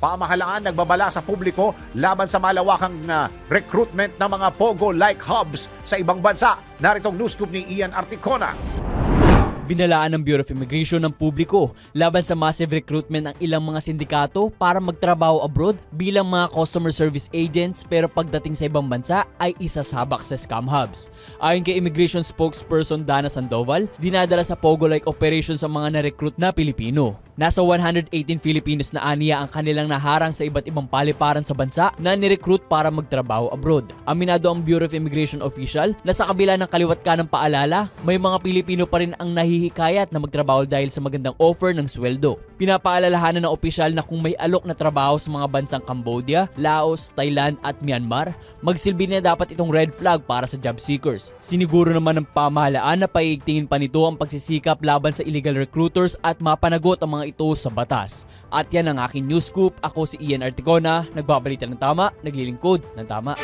pamahalaan nagbabala sa publiko laban sa malawakang recruitment ng mga Pogo-like hubs sa ibang bansa. Naritong news scoop ni Ian Articona. Binalaan ng Bureau of Immigration ng publiko laban sa massive recruitment ng ilang mga sindikato para magtrabaho abroad bilang mga customer service agents, pero pagdating sa ibang bansa ay isasabak sa scam hubs. Ayon kay Immigration spokesperson Dana Sandoval, dinadala sa Pogo-like operations ang mga na-recruit na Pilipino. Nasa 118 Filipinos na aniya ang kanilang naharang sa iba't ibang paliparan sa bansa na ni-recruit para magtrabaho abroad. Aminado ang Bureau of Immigration official na sa kabila ng kaliwat ka ng paalala, may mga Pilipino pa rin ang nahihikayat na magtrabaho dahil sa magandang offer ng sweldo. Pinapaalalahanan ng opisyal na kung may alok na trabaho sa mga bansang Cambodia, Laos, Thailand at Myanmar, magsilbi na dapat itong red flag para sa job seekers. Siniguro naman ng pamahalaan na paiigtingin pa nito ang pagsisikap laban sa illegal recruiters at mapanagot ang mga ito sa batas. At yan ang aking news scoop. Ako si Ian Articona, nagbabalita ng tama, naglilingkod ng tama.